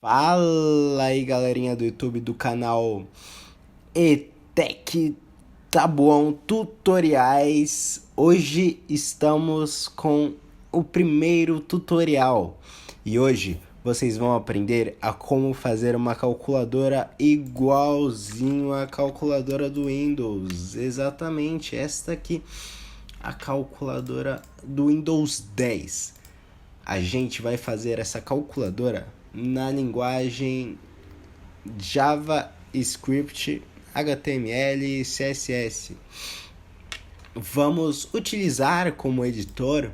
Fala aí, galerinha do YouTube do canal ETEC Tabuão Tutoriais. Hoje estamos com o primeiro tutorial e hoje vocês vão aprender a como fazer uma calculadora igualzinho à calculadora do Windows. Exatamente, esta aqui, a calculadora do Windows 10. A gente vai fazer essa calculadora na linguagem JavaScript, HTML e CSS. Vamos utilizar como editor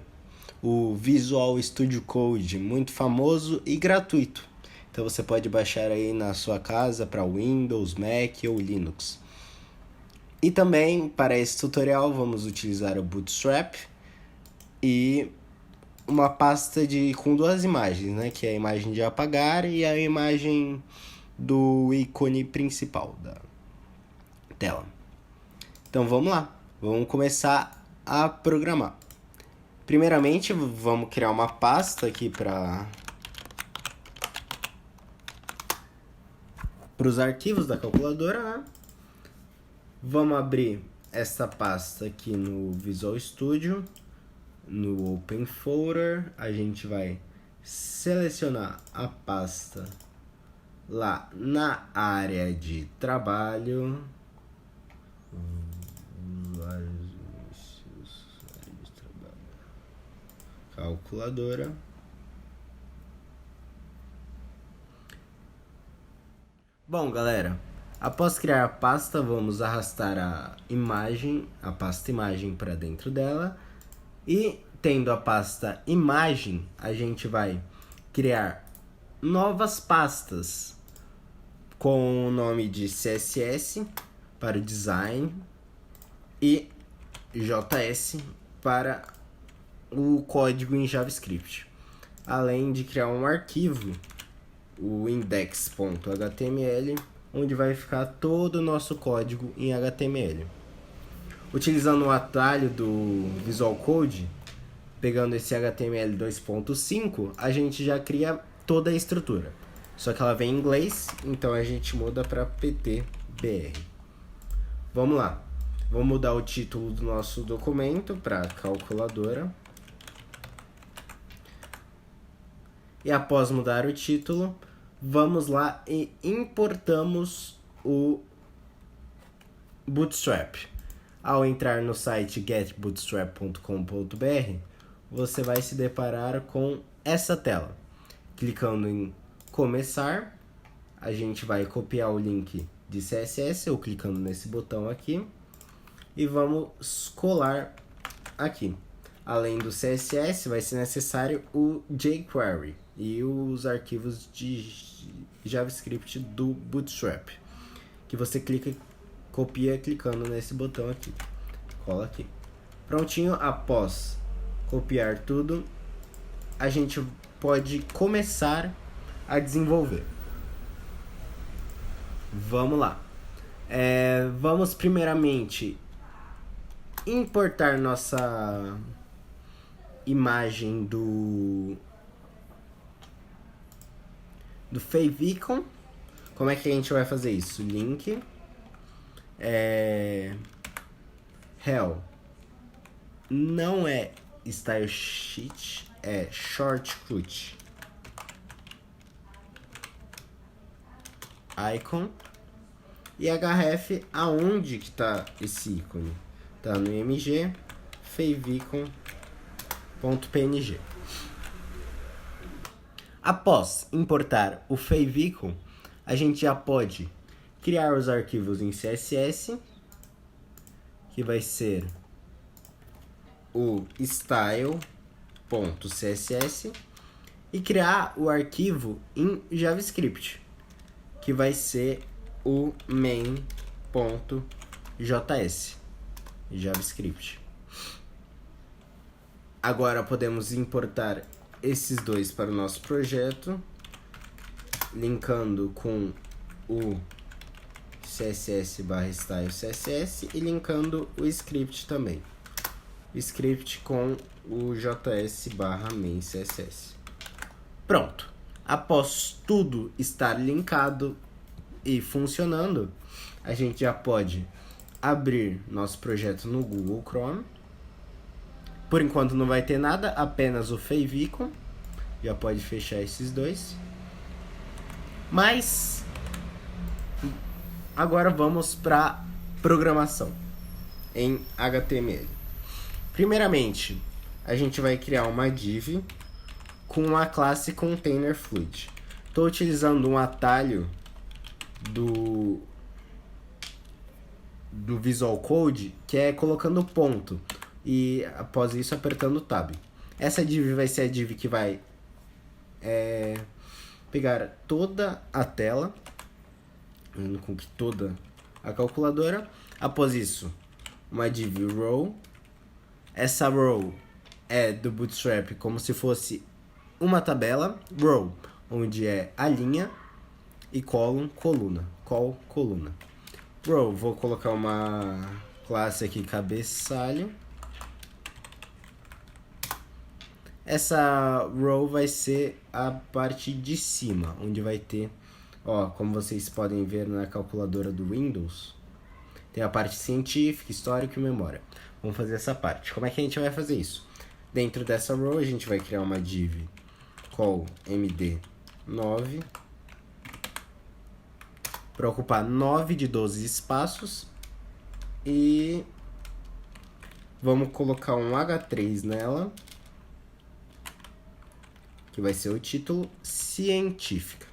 o Visual Studio Code, muito famoso e gratuito. Então você pode baixar aí na sua casa para Windows, Mac ou Linux. E também para esse tutorial vamos utilizar o Bootstrap e uma pasta com duas imagens, né? Que é a imagem de apagar e a imagem do ícone principal da tela. Então vamos lá, vamos começar a programar. Primeiramente vamos criar uma pasta aqui para os arquivos da calculadora, né? Vamos abrir essa pasta aqui no Visual Studio. No Open Folder, a gente vai selecionar a pasta lá na área de trabalho. Calculadora. Bom, galera, após criar a pasta, vamos arrastar a pasta imagem para dentro dela. E tendo a pasta imagem, a gente vai criar novas pastas com o nome de CSS para o design e JS para o código em JavaScript. Além de criar um arquivo, o index.html, onde vai ficar todo o nosso código em HTML. Utilizando o atalho do Visual Code, pegando esse HTML 2.5, a gente já cria toda a estrutura. Só que ela vem em inglês, então a gente muda para PTBR. Vamos lá. Vamos mudar o título do nosso documento para calculadora. E após mudar o título, vamos lá e importamos o Bootstrap. Ao entrar no site getbootstrap.com.br, você vai se deparar com essa tela. Clicando em começar, a gente vai copiar o link de CSS, ou clicando nesse botão aqui, e vamos colar aqui. Além do CSS, vai ser necessário o jQuery e os arquivos de JavaScript do Bootstrap, que você copia clicando nesse botão aqui. Cola aqui. Prontinho, após copiar tudo, a gente pode começar a desenvolver. Vamos lá. Vamos primeiramente importar nossa imagem do favicon. Como é que a gente vai fazer isso? Link hell não é style sheet, é shortcut icon e href. Aonde que tá esse ícone? Tá no img favicon.png. Após importar o favicon, a gente já pode criar os arquivos em CSS, que vai ser o style.css, e criar o arquivo em JavaScript, que vai ser o main.js, JavaScript. Agora podemos importar esses dois para o nosso projeto, linkando com o css/style css e linkando o script também. Script com o js/main css. Pronto. Após tudo estar linkado e funcionando, a gente já pode abrir nosso projeto no Google Chrome. Por enquanto não vai ter nada, apenas o favicon. Já pode fechar esses dois. Mas agora vamos para programação em HTML. Primeiramente, a gente vai criar uma div com a classe Container Fluid. Estou utilizando um atalho do Visual Code, que é colocando ponto e após isso apertando Tab. Essa div vai ser a div que vai pegar toda a tela, com toda a calculadora. Após isso, uma div row. Essa row é do Bootstrap como se fosse uma tabela. Row, onde é a linha, e column, coluna. Col, coluna. Row, vou colocar uma classe aqui, cabeçalho. Essa row vai ser a parte de cima, onde vai ter, como vocês podem ver na calculadora do Windows, tem a parte científica, histórico e memória. Vamos fazer essa parte. Como é que a gente vai fazer isso? Dentro dessa row, a gente vai criar uma div call md9 para ocupar 9 de 12 espaços e vamos colocar um H3 nela, que vai ser o título científica.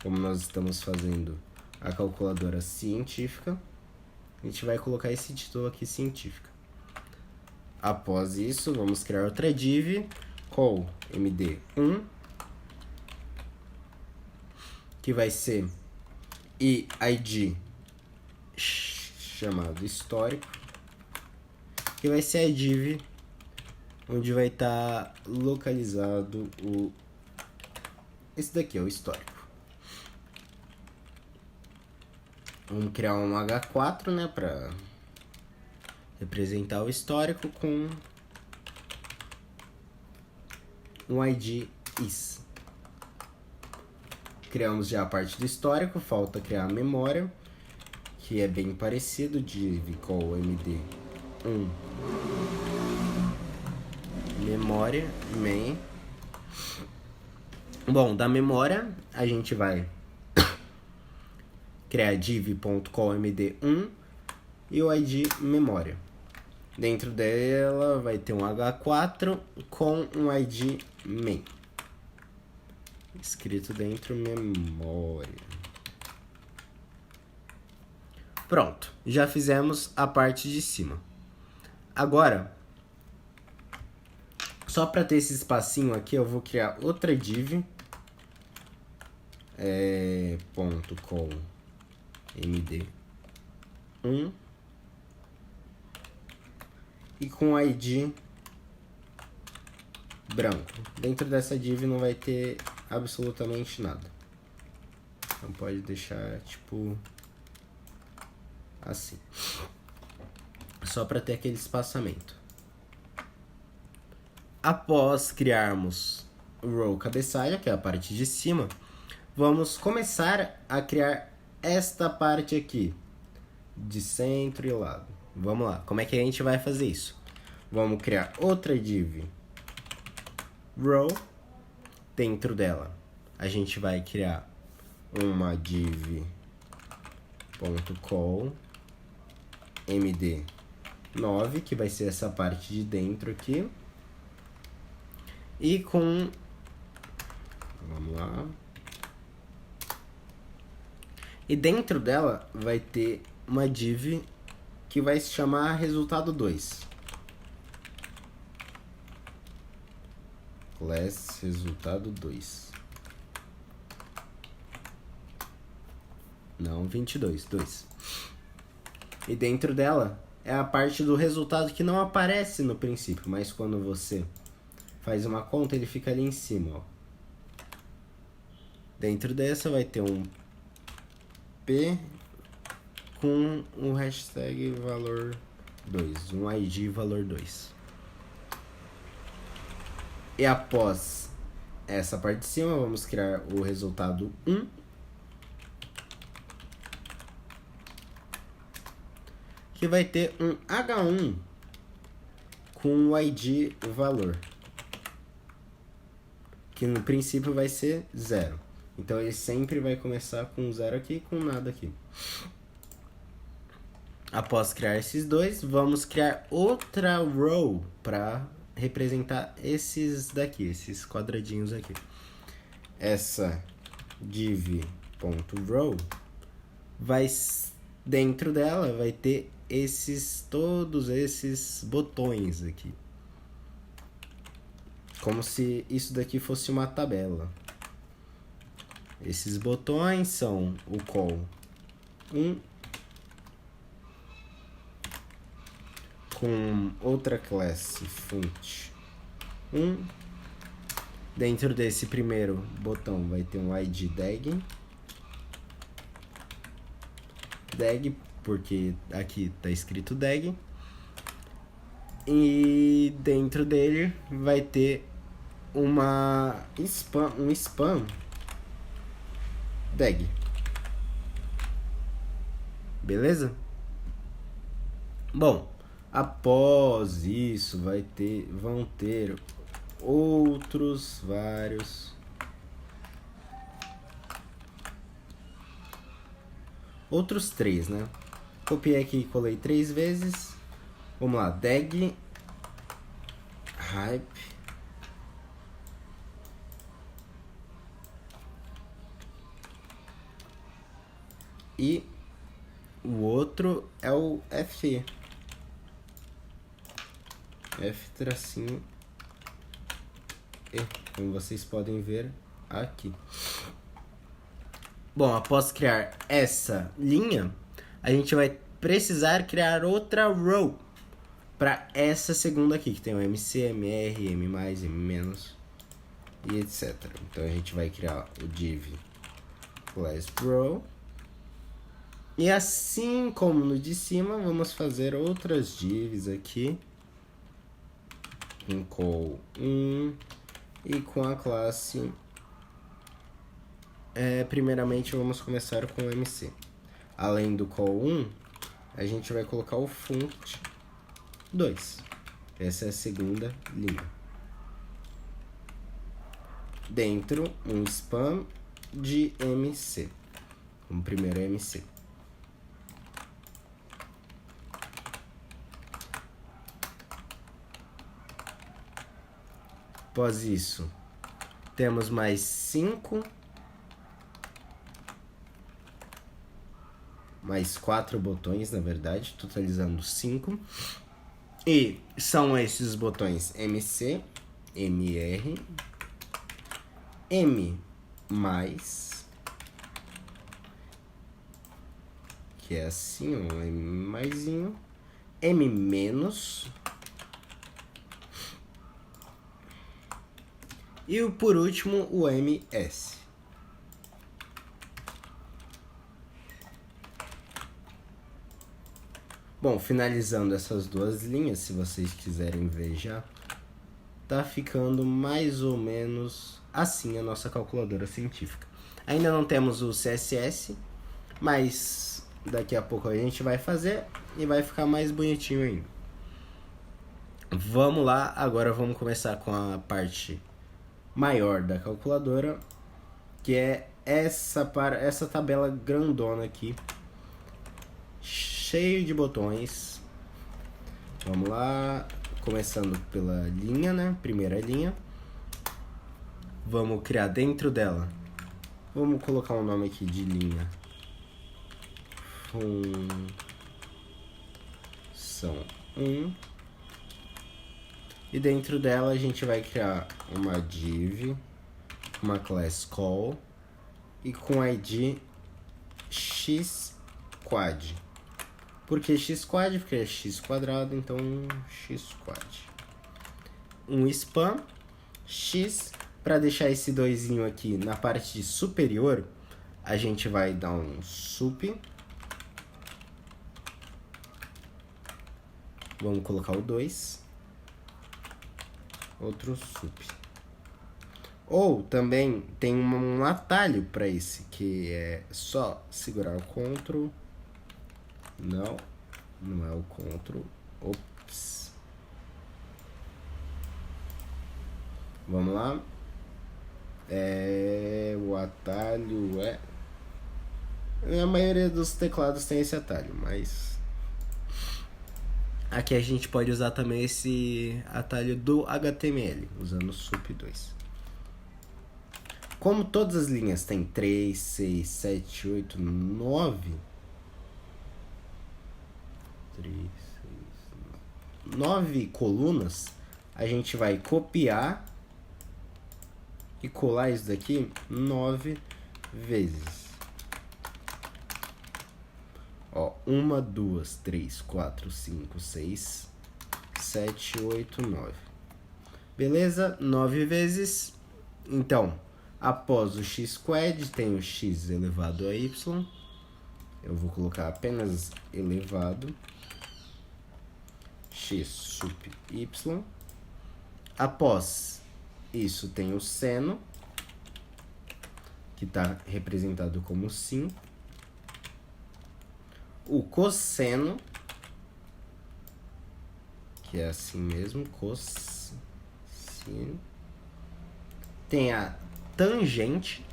Como nós estamos fazendo a calculadora científica, a gente vai colocar esse título aqui, científica. Após isso, vamos criar outra div, call md1, que vai ser id chamado histórico, que vai ser a div onde vai estar localizado esse daqui, é o histórico. Vamos criar um H4, né, para representar o histórico com um id is. Criamos já a parte do histórico, falta criar a memória, que é bem parecido, div call md1 memória main. Bom, da memória a gente vai criar div.call md1 e o id memória. Dentro dela vai ter um H4 com um id main escrito dentro memória. Pronto, já fizemos a parte de cima. Agora, só para ter esse espacinho aqui, eu vou criar outra div ponto com md1 e com id branco. Dentro dessa div não vai ter absolutamente nada. Então pode deixar tipo assim, só para ter aquele espaçamento. Após criarmos o row cabeçalho, que é a parte de cima, vamos começar a criar esta parte aqui, de centro e lado. Vamos lá, como é que a gente vai fazer isso? Vamos criar outra div row. Dentro dela, a gente vai criar uma div .call md9, que vai ser essa parte de dentro aqui. E com... vamos lá. E dentro dela vai ter uma div que vai se chamar resultado 2. Class resultado 2. Não, 22, 2. E dentro dela é a parte do resultado que não aparece no princípio, mas quando você faz uma conta, ele fica ali em cima, ó. Dentro dessa vai ter um P com um hashtag valor 2, um ID valor 2. E após essa parte de cima, vamos criar o resultado 1. Que vai ter um H1 com o ID valor. Que no princípio vai ser 0. Então ele sempre vai começar com 0 aqui e com nada aqui. Após criar esses dois, vamos criar outra row para representar esses daqui, esses quadradinhos aqui. Essa div.row vai, dentro dela vai ter todos esses botões aqui. Como se isso daqui fosse uma tabela. Esses botões são o call 1 com outra classe funt 1. Dentro desse primeiro botão vai ter um id dag, porque aqui tá escrito dag. E dentro dele vai ter um spam dag. Beleza? Bom, após isso vão ter outros 3, né? Copiei aqui e colei 3 vezes. Vamos lá, dag hype e o outro é o f tracinho e, como vocês podem ver aqui. Bom, após criar essa linha, a gente vai precisar criar outra row para essa segunda aqui, que tem o MC, MR, M+, M- e etc. Então a gente vai criar o div class row. E assim como no de cima, vamos fazer outras divs aqui. Com call 1 e com a classe. Primeiramente vamos começar com o MC. Além do call 1, a gente vai colocar o funct 2. Essa é a segunda linha. Dentro, um spam de MC. Como primeiro MC. Após isso, temos mais 5. Mais 4 botões, na verdade, totalizando 5. E são esses botões MC, MR, M+, que é assim, um M+, M-, e por último o MS. Bom, finalizando essas duas linhas, se vocês quiserem ver já, tá ficando mais ou menos assim a nossa calculadora científica. Ainda não temos o CSS, mas daqui a pouco a gente vai fazer e vai ficar mais bonitinho ainda. Vamos lá, agora vamos começar com a parte maior da calculadora, que é essa tabela grandona aqui, cheio de botões. Vamos lá, começando pela linha, né? Primeira linha. Vamos criar dentro dela. Vamos colocar um nome aqui de linha. Função 1. E dentro dela a gente vai criar uma div, uma class call e com id xquad. Por que xquad? Porque é x², então xquad. Um spam x, para deixar esse doisinho aqui na parte superior, a gente vai dar um sup. Vamos colocar o 2. Outro sup. Ou também tem um atalho para esse, que é só segurar o Ctrl. Não, não é o Ctrl. Ops. Vamos lá. O atalho é... A maioria dos teclados tem esse atalho, mas... Aqui a gente pode usar também esse atalho do HTML, usando o sup2. Como todas as linhas têm 3, 6, 7, 8, 9... 3, 6, 9 colunas, a gente vai copiar e colar isso daqui 9 vezes. Ó, 1, 2, 3, 4, 5, 6, 7, 8, 9. Beleza? 9 vezes. Então, após o x-squared, tem o x elevado a y. Eu vou colocar apenas elevado. X sup y. Após isso, tem o seno, que está representado como sin. O cosseno, que é assim mesmo, cosseno. Tem a tangente,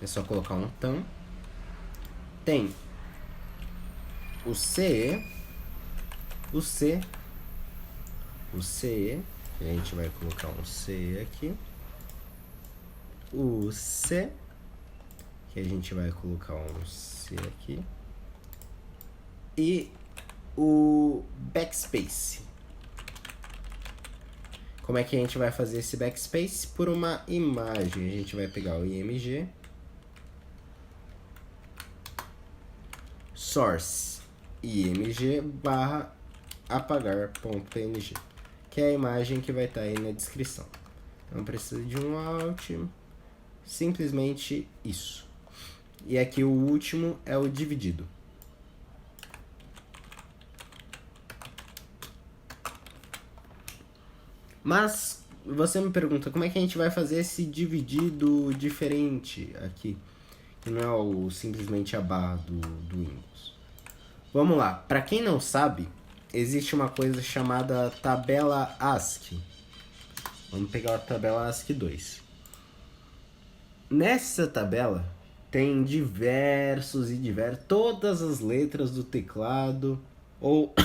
é só colocar um tan. Tem o CE, o C, o CE, que a gente vai colocar um CE aqui. O C, que a gente vai colocar um C aqui. E o backspace. Como é que a gente vai fazer esse backspace? Por uma imagem. A gente vai pegar o img, source, img barra apagar.png, que é a imagem que vai estar aí na descrição. Então precisa de um alt, simplesmente isso. E aqui o último é o dividido. Mas você me pergunta, como é que a gente vai fazer esse dividido diferente aqui? Que não é simplesmente a barra do Windows. Vamos lá. Para quem não sabe, existe uma coisa chamada tabela ASCII. Vamos pegar a tabela ASCII 2. Nessa tabela tem todas as letras do teclado ou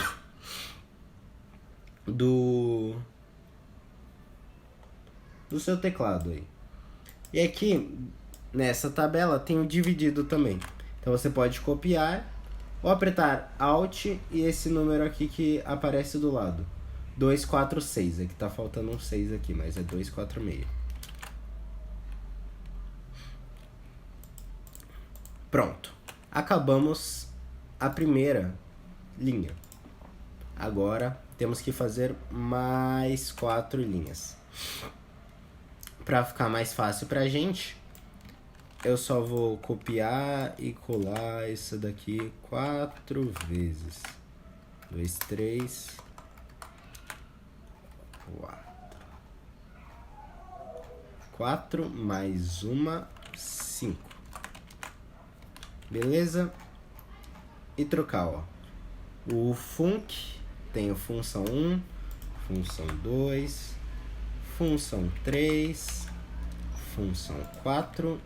do seu teclado aí. E aqui nessa tabela tem o dividido também. Então você pode copiar ou apertar Alt e esse número aqui que aparece do lado. 246. Aqui tá faltando um 6 aqui, mas é 246. Pronto. Acabamos a primeira linha. Agora temos que fazer mais 4 linhas. Para ficar mais fácil pra gente, eu só vou copiar e colar isso daqui 4 vezes. 2, 3, 4 mais uma, 5. Beleza? E trocar, ó. O func tem o função 1, função 2, função 3, função 4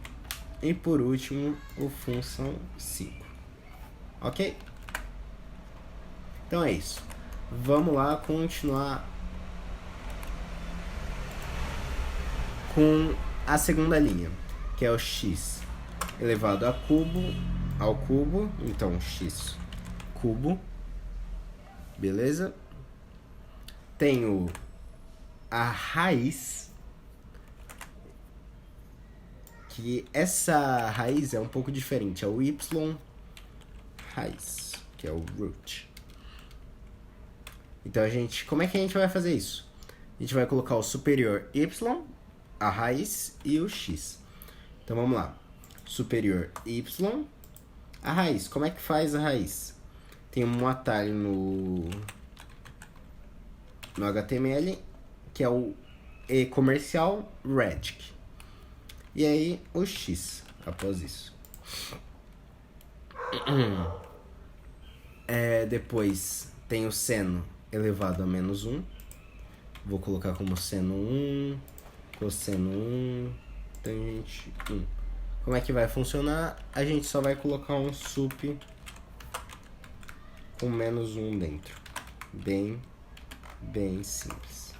e por último o função 5. Ok? Então é isso. Vamos lá continuar com a segunda linha, que é o x elevado ao cubo, então x cubo, beleza? Tenho a raiz, que essa raiz é um pouco diferente, é o y raiz, que é o root. Então como é que a gente vai fazer isso? A gente vai colocar o superior y, a raiz e o x. Então vamos lá. Superior y, a raiz. Como é que faz a raiz? Tem um atalho no HTML, que é o E comercial, radic. E aí o x após isso. Depois tem o seno elevado a menos 1. Vou colocar como seno 1, cosseno 1, tangente 1. Como é que vai funcionar? A gente só vai colocar um sup com menos 1 dentro. Bem simples.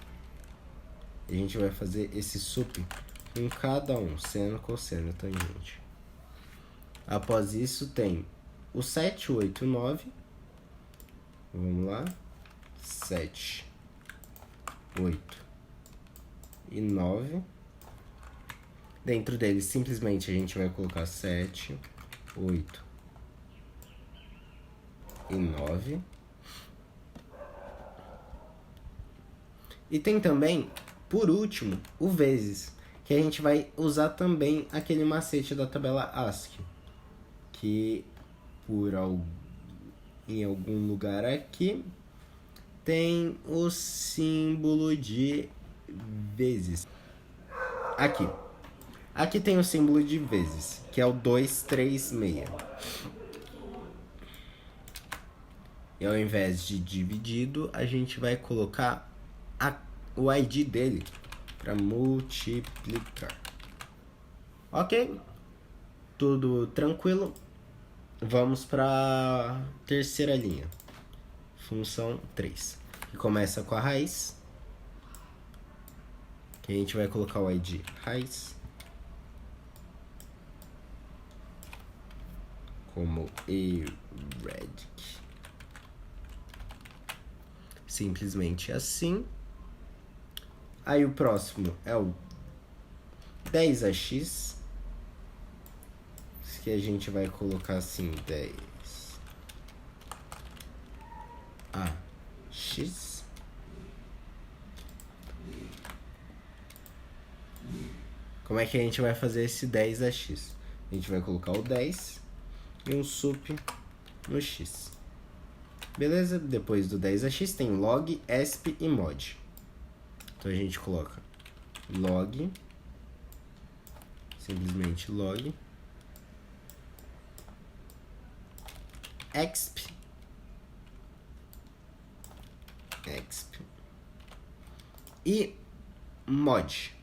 A gente vai fazer esse sup em cada um, seno, cosseno, tangente. Após isso tem o 7, 8, 9. Vamos lá. 7, 8 e 9. Dentro deles, simplesmente, a gente vai colocar 7, 8 e 9. E tem também, por último, o vezes, que a gente vai usar também aquele macete da tabela ASCII, que em algum lugar aqui tem o símbolo de vezes. Aqui tem o símbolo de vezes, que é o 236. E ao invés de dividido, a gente vai colocar o ID dele para multiplicar. Ok? Tudo tranquilo? Vamos para a terceira linha. Função 3. Que começa com a raiz. Que a gente vai colocar o ID raiz. Como arithmetic. Simplesmente assim. Aí o próximo é o 10ax. Que a gente vai colocar assim, 10ax. Como é que a gente vai fazer esse 10ax? A gente vai colocar o 10 e um sup no x. Beleza? Depois do 10ax tem log, esp e mod. Então a gente coloca log, simplesmente log, exp e mod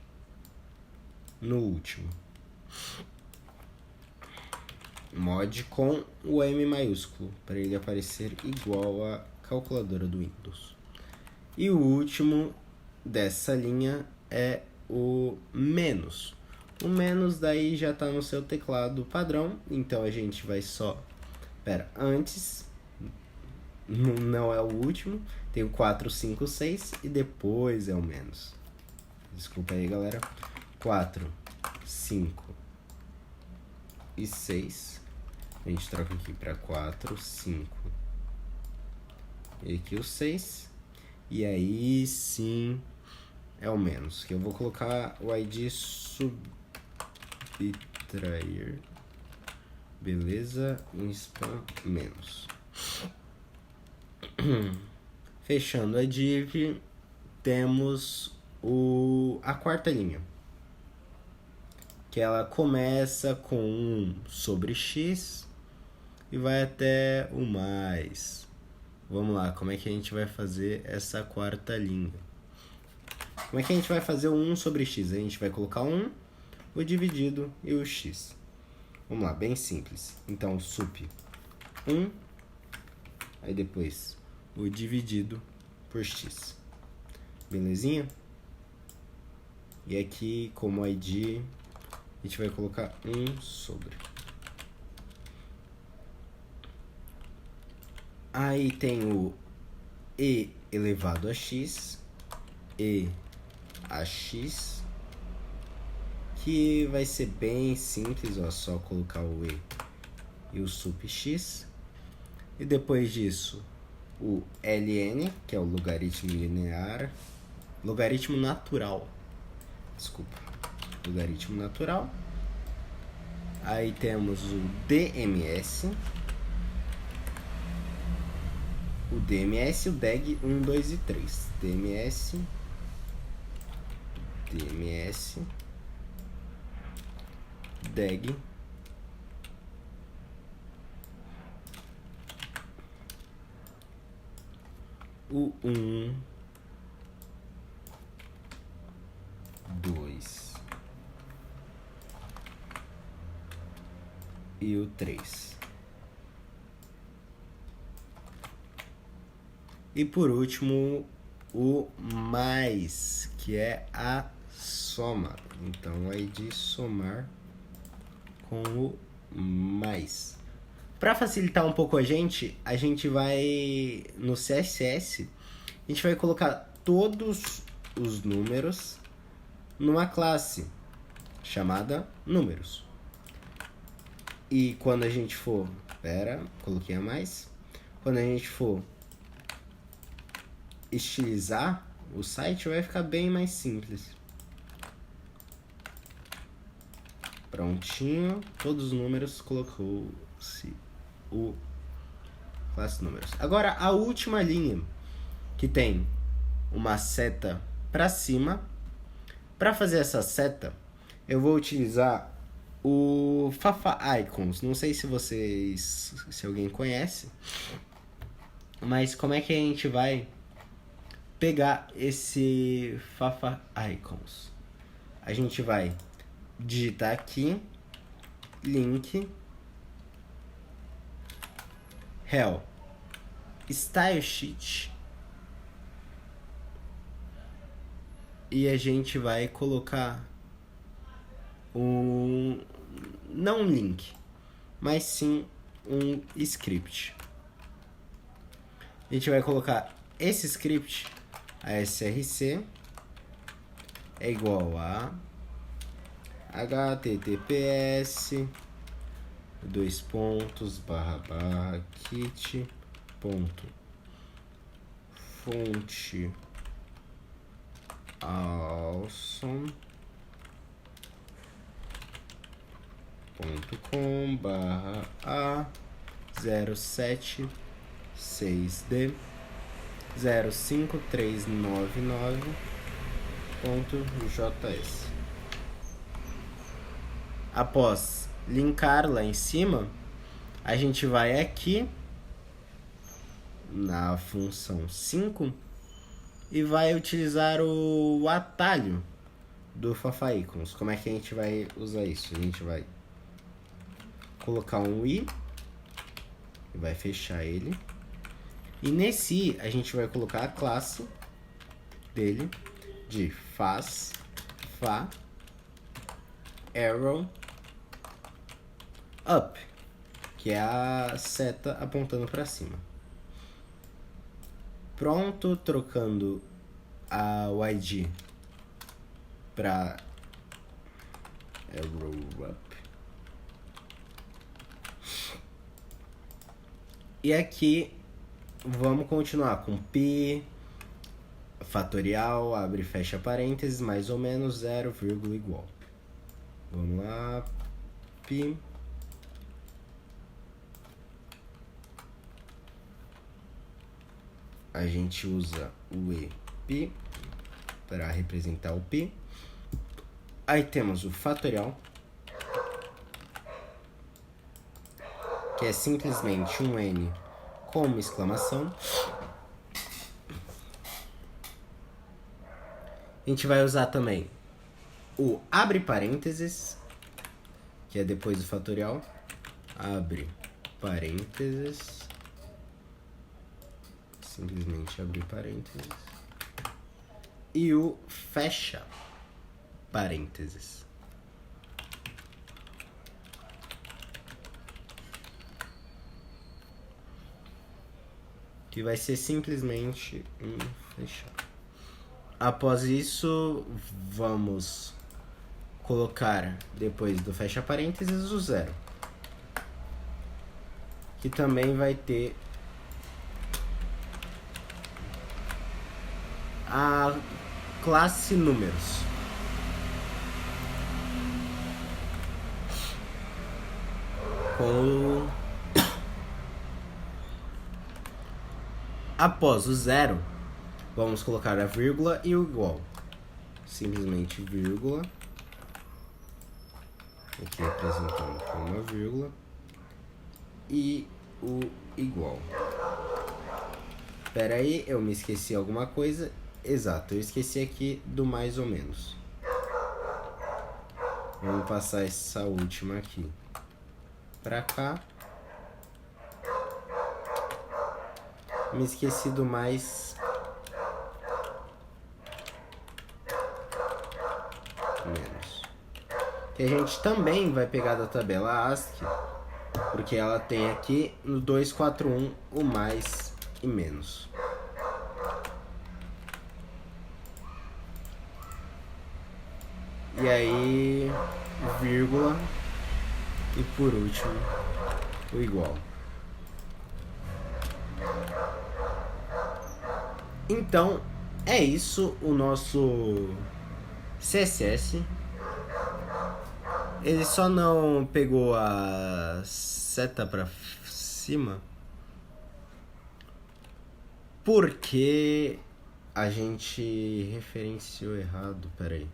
no último. Mod com o M maiúsculo, para ele aparecer igual à calculadora do Windows. E o último dessa linha é o menos. O menos daí já está no seu teclado padrão, então a gente vai só... antes, não é o último, tem o 4, 5, 6 e depois é o menos. Desculpa aí, galera. 4, 5 e 6. A gente troca aqui para 4, 5 e aqui o 6. E aí sim é o menos, que eu vou colocar o ID subtrair. Beleza, um spam menos. Fechando a div, temos a quarta linha, que ela começa com 1 sobre x e vai até o mais. Vamos lá, como é que a gente vai fazer essa quarta linha? Como é que a gente vai fazer o 1 sobre x? A gente vai colocar 1, o dividido e o x. Vamos lá, bem simples. Então, sup 1, aí depois o dividido por x. Belezinha? E aqui, como ID, a gente vai colocar 1 sobre. Aí tem o e elevado a x, e a x, que vai ser bem simples, ó, só colocar o e o sup x. E depois disso, o ln, que é o logaritmo linear, logaritmo natural, desculpa, logaritmo natural. Aí temos o DMS, o DEG 1, 2 e 3. DMS DMS DEG o 1, 2 e o 3. E por último, o mais, que é a soma. Então, aí de somar com o mais. Para facilitar um pouco a gente vai no CSS, a gente vai colocar todos os números numa classe chamada números. E quando a gente for, coloquei a mais. Quando a gente for estilizar o site, vai ficar bem mais simples. Prontinho, todos os números, colocou-se o classe números. Agora a última linha, que tem uma seta para cima. Para fazer essa seta, eu vou utilizar o Fafa Icons. Não sei se alguém conhece, mas como é que a gente vai pegar esse Fafa Icons? A gente vai digitar aqui link hell style sheet e a gente vai colocar não um link, mas sim um script. A gente vai colocar esse script, a src é igual a https // fonte awesome.com/a076d 05399.js. Após linkar lá em cima, a gente vai aqui na função 5 e vai utilizar o atalho do Fafa Icons. Como é que a gente vai usar isso? A gente vai colocar um i e vai fechar ele. E nesse i a gente vai colocar a classe dele de faz fa arrow up, que é a seta apontando para cima. Pronto, trocando o id para arrow up. E aqui vamos continuar com pi fatorial, abre e fecha parênteses, mais ou menos 0, igual. Vamos lá, pi a gente usa o e pi para representar o pi. Aí temos o fatorial, que é simplesmente um n com uma exclamação. A gente vai usar também o abre parênteses, que é depois do fatorial. Abre parênteses. Simplesmente abrir parênteses. E o fecha parênteses. Que vai ser simplesmente um fechar. Após isso, vamos colocar depois do fecha parênteses o 0. Que também vai ter a classe números. Após o 0, vamos colocar a vírgula e o igual. simplesmente vírgula. Aqui representando com uma vírgula. E o igual. Espera aí, eu me esqueci alguma coisa. Exato, eu esqueci aqui do mais ou menos. Vamos passar essa última aqui pra cá. Me esqueci do mais menos. Que a gente também vai pegar da tabela ASCII, porque ela tem aqui no 241 o mais e menos. E aí, vírgula e por último o igual. Então, é isso o nosso CSS. Ele só não pegou a seta pra cima porque a gente referenciou errado. Pera aí.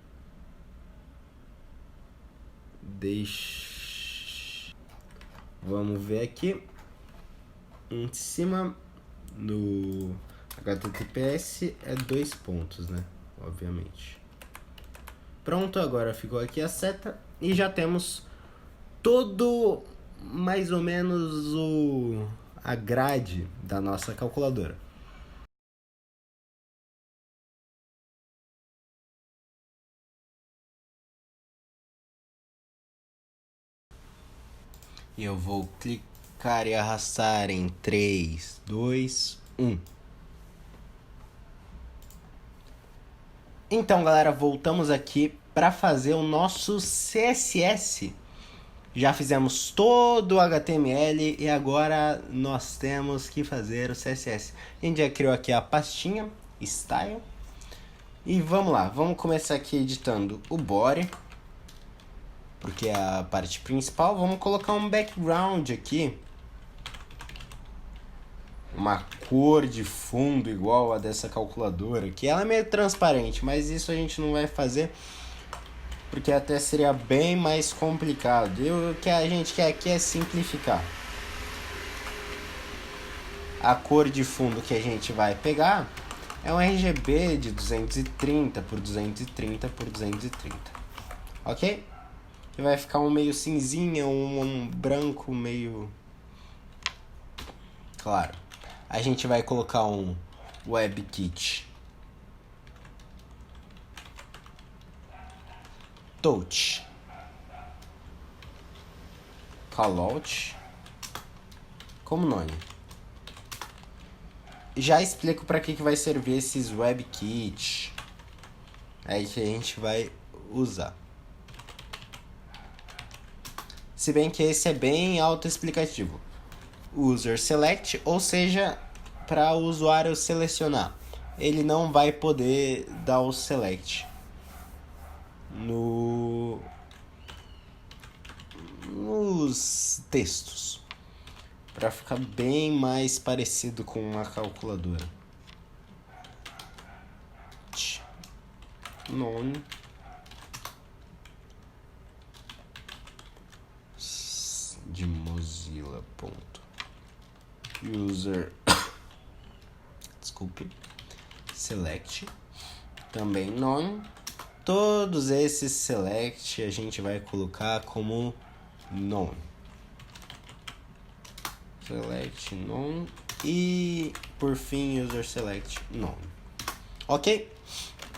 Vamos ver aqui. Em cima no HTTPS é 2 pontos, né? Obviamente. Pronto, agora ficou aqui a seta. E já temos todo mais ou menos a grade da nossa calculadora. E eu vou clicar e arrastar em 3, 2, 1. Então, galera, voltamos aqui para fazer o nosso CSS. Já fizemos todo o HTML e agora nós temos que fazer o CSS. A gente já criou aqui a pastinha Style. E vamos lá, vamos começar aqui editando o body, porque é a parte principal. Vamos colocar um background aqui, uma cor de fundo igual a dessa calculadora, que ela é meio transparente, mas isso a gente não vai fazer, porque até seria bem mais complicado. E o que a gente quer aqui é simplificar. A cor de fundo que a gente vai pegar é um RGB de 230 por 230 por 230, ok? E vai ficar um meio cinzinha, um branco meio claro. A gente vai colocar um WebKit Touch Callout como nome. Já explico para que vai servir esses WebKit. Aí que a gente vai usar. Se bem que esse é bem autoexplicativo. User select, ou seja, para o usuário selecionar. Ele não vai poder dar o select nos textos, para ficar bem mais parecido com uma calculadora. None de Mozilla. User desculpe, select também none. Todos esses select a gente vai colocar como none. Select none e por fim user select none. Ok?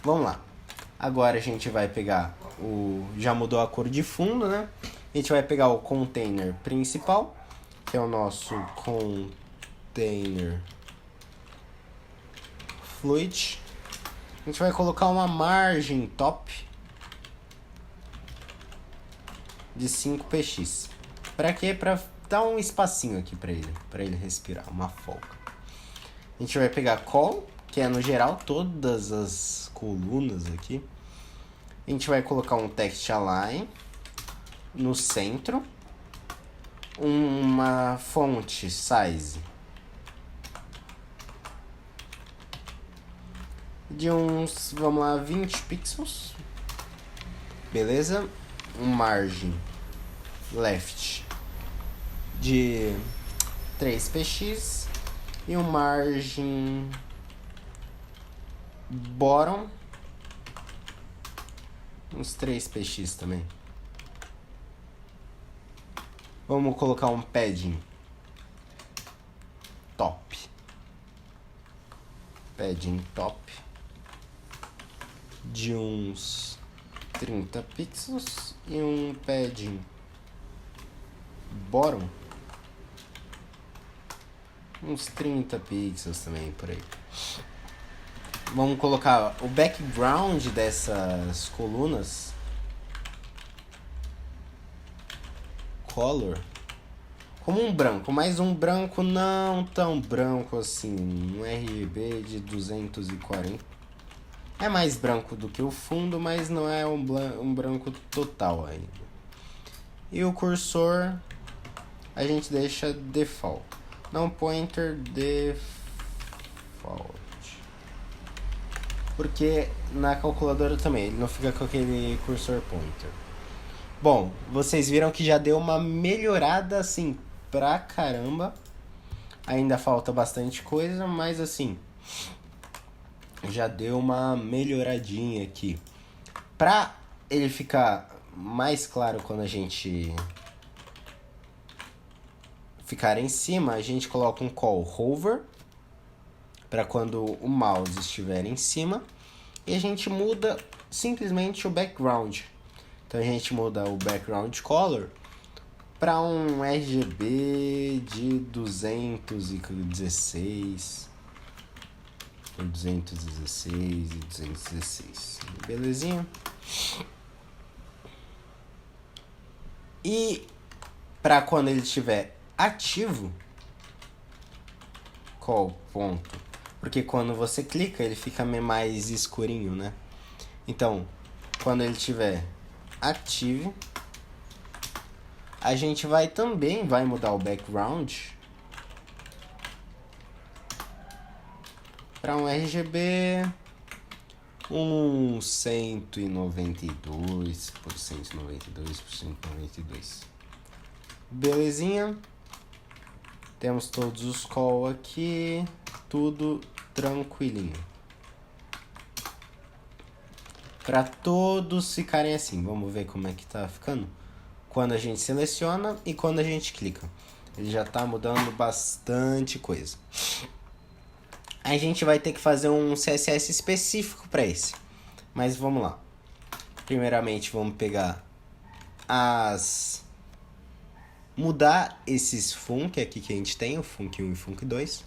Vamos lá. Agora a gente vai pegar já mudou a cor de fundo, né? A gente vai pegar o container principal, que é o nosso container fluid. A gente vai colocar uma margem top de 5px. Para quê? Para dar um espacinho aqui para ele respirar, uma folga. A gente vai pegar col, que é no geral todas as colunas aqui. A gente vai colocar um text align no centro, uma fonte size de uns, vamos lá, 20 pixels. Beleza? Um margem left de 3px e um margem bottom uns 3px também. Vamos colocar um padding top. Padding top de uns 30 pixels e um padding bottom uns 30 pixels também por aí. Vamos colocar o background dessas colunas color como um branco, mas um branco não tão branco assim, um RGB de 240. É mais branco do que o fundo, mas não é um branco total ainda. E o cursor a gente deixa default, não pointer default, porque na calculadora também ele não fica com aquele cursor pointer. Bom, vocês viram que já deu uma melhorada assim pra caramba. Ainda falta bastante coisa, mas assim, já deu uma melhoradinha aqui. Pra ele ficar mais claro quando a gente ficar em cima, a gente coloca um call hover para quando o mouse estiver em cima, e a gente muda simplesmente o background. Então a gente muda o background color para um RGB de 216 e 216. Belezinha? E para quando ele estiver ativo, qual ponto? Porque quando você clica, ele fica mais escurinho, né? Então, quando ele estiver ativo, a gente vai mudar o background para um RGB 192 por 192 por 192. Belezinha? Temos todos os call aqui, tudo tranquilinho. Para todos ficarem assim. Vamos ver como é que tá ficando. Quando a gente seleciona e quando a gente clica. Ele já tá mudando bastante coisa. A gente vai ter que fazer um CSS específico para esse. Mas vamos lá. Primeiramente vamos pegar mudar esses func aqui que a gente tem, o func 1 e func 2.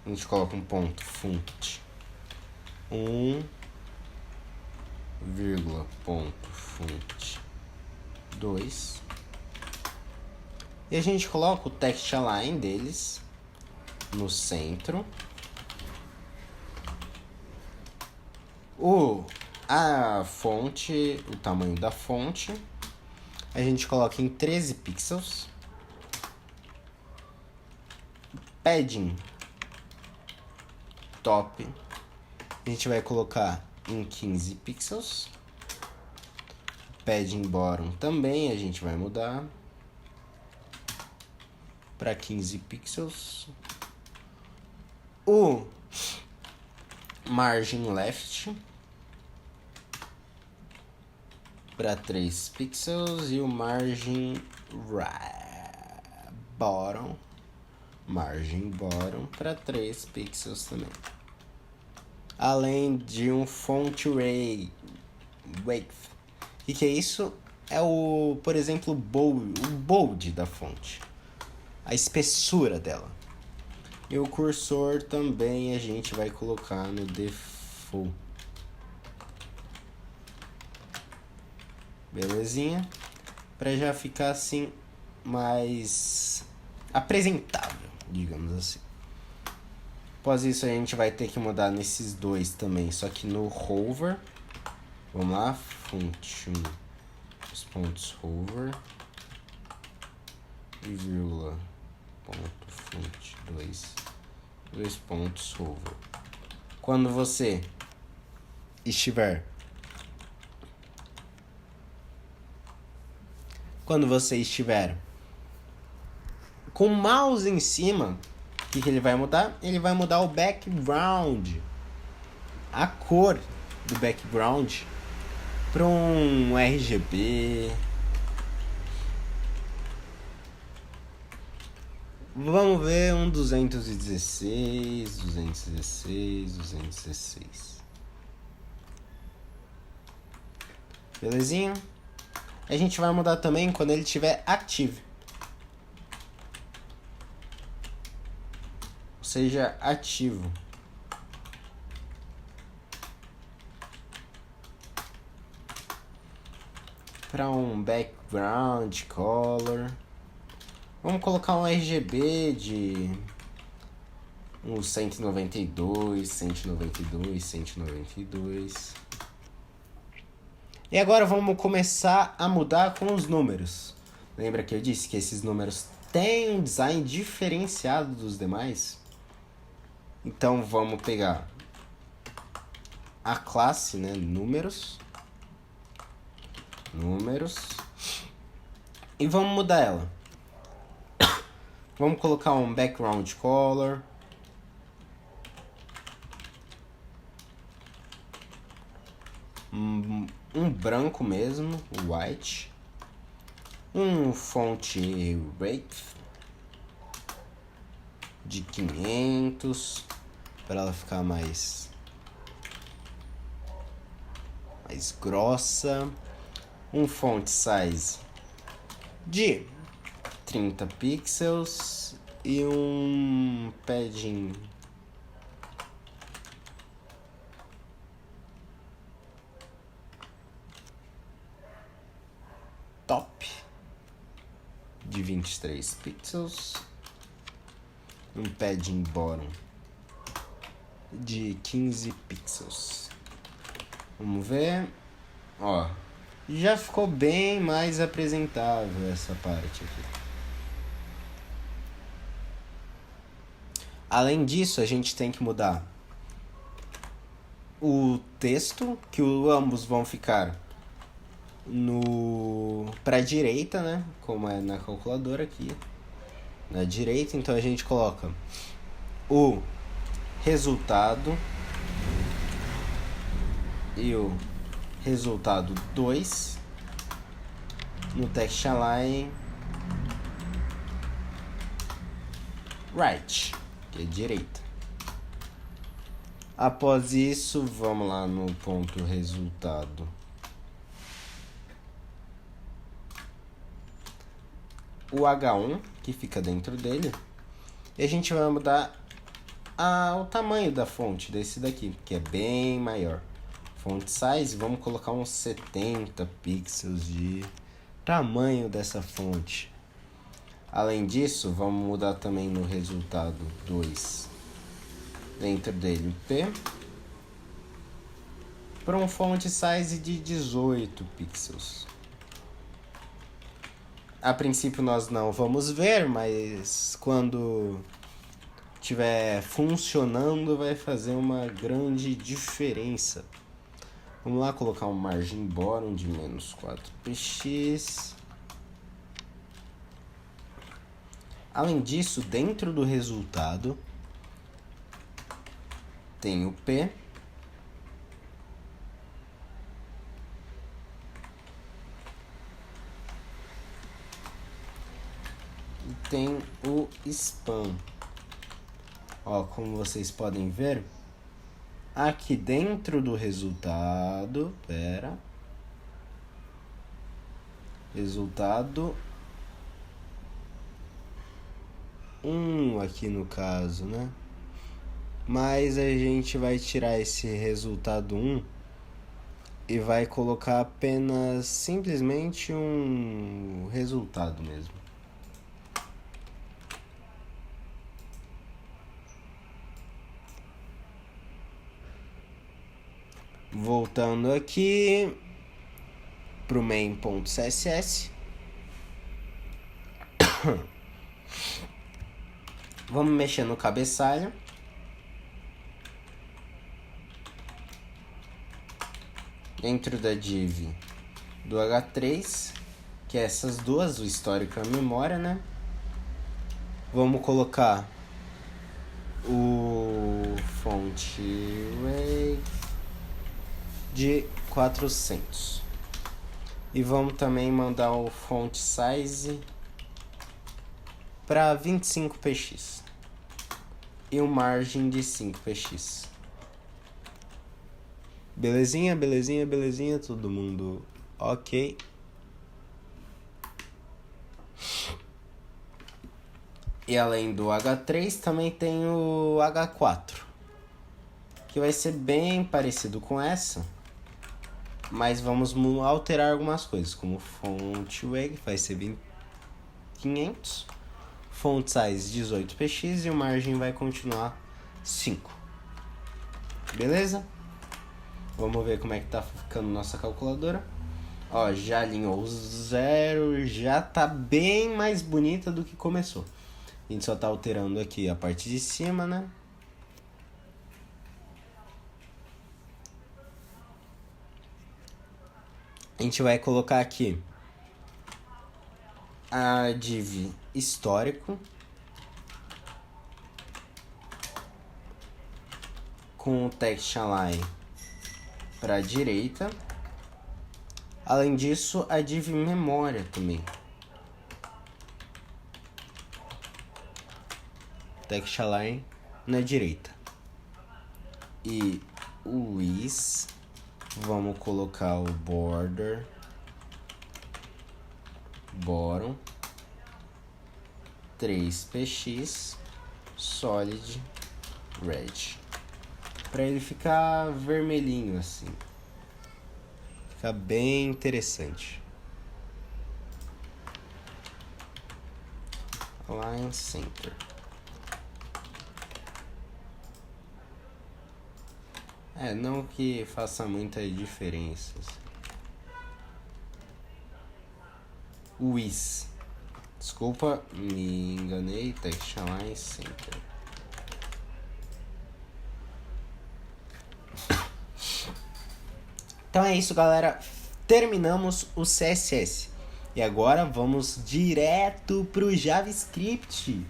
A gente coloca um ponto func 1, vírgula, ponto func 2. E a gente coloca o text align deles no centro. A fonte, o tamanho da fonte, a gente coloca em 13 pixels. Padding top, a gente vai colocar em 15 pixels. Padding bottom também a gente vai mudar para 15 pixels. O margin left para 3 pixels e o margin bottom, margin bottom para 3 pixels também. Além de um font weight. O que é isso? É por exemplo, o bold da fonte. A espessura dela. E o cursor também a gente vai colocar no default. Belezinha? Para já ficar assim mais apresentável, digamos assim. Após isso a gente vai ter que mudar nesses dois também, só que no hover. Vamos lá, font 1, os pontos hover e vírgula, ponto font 2, 2 pontos hover. Quando você estiver com o mouse em cima, o que ele vai mudar? Ele vai mudar o background, a cor do background, para um RGB. Vamos ver um 216. Belezinha? A gente vai mudar também quando ele estiver active. Ou seja, ativo. Para um background color. Vamos colocar um RGB de uns 192. E agora vamos começar a mudar com os números. Lembra que eu disse que esses números têm um design diferenciado dos demais? Então vamos pegar a classe, né, números, e vamos mudar ela. Vamos colocar um background color. Um branco mesmo, white. Um fonte rate de 500 para ela ficar mais grossa. Um font size de 30 pixels e um padding top de 23 pixels, um padding bottom de 15 pixels. Vamos ver, ó, já ficou bem mais apresentável essa parte aqui. Além disso, a gente tem que mudar o texto, que ambos vão ficar para a direita, né? Como é na calculadora aqui, na direita. Então a gente coloca o resultado e o resultado 2 no text align right, que é direita. Após isso, vamos lá no ponto resultado. O H1 que fica dentro dele. E a gente vai mudar o tamanho da fonte desse daqui, que é bem maior. Font size, vamos colocar uns 70 pixels de tamanho dessa fonte. Além disso, vamos mudar também no resultado 2. Dentro dele o P. Para um font size de 18 pixels. A princípio nós não vamos ver, mas quando estiver funcionando vai fazer uma grande diferença. Vamos lá colocar um margin bottom de menos 4px. Além disso, dentro do resultado tem o P. E tem o span. Ó, como vocês podem ver, aqui dentro do resultado, resultado 1 aqui no caso, né? Mas a gente vai tirar esse resultado 1 e vai colocar apenas simplesmente um resultado mesmo. Voltando aqui pro main.css. Vamos mexer no cabeçalho. dentro da div do H3, que é essas duas, o histórico e a memória, né? Vamos colocar o font weight de 400. E vamos também mandar o font size para 25px. E o margem de 5px. Belezinha, belezinha, belezinha, todo mundo ok. E além do H3 também tem o H4, que vai ser bem parecido com essa, mas vamos alterar algumas coisas, como font weight vai ser 500, font size 18px e o margem vai continuar 5. Beleza? Vamos ver como é que tá ficando nossa calculadora. Ó, já alinhou o 0, já tá bem mais bonita do que começou. A gente só tá alterando aqui a parte de cima, né? A gente vai colocar aqui a div histórico com o text align para a direita. Além disso, a div memória também. Text align na direita. E o is, vamos colocar o border bottom 3px solid red, para ele ficar vermelhinho assim, fica bem interessante. Align center. Não que faça muita diferença. With. Desculpa, me enganei. Text align center. Então é isso, galera. Terminamos o CSS. E agora vamos direto pro JavaScript.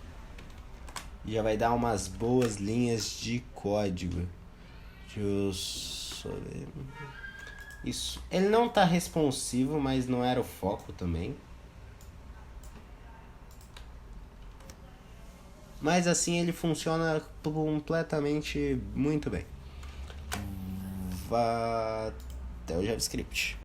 Já vai dar umas boas linhas de código. Deixa eu só ver. Isso. Ele não tá responsivo, mas não era o foco também. Mas assim ele funciona completamente muito bem. Vá até o JavaScript.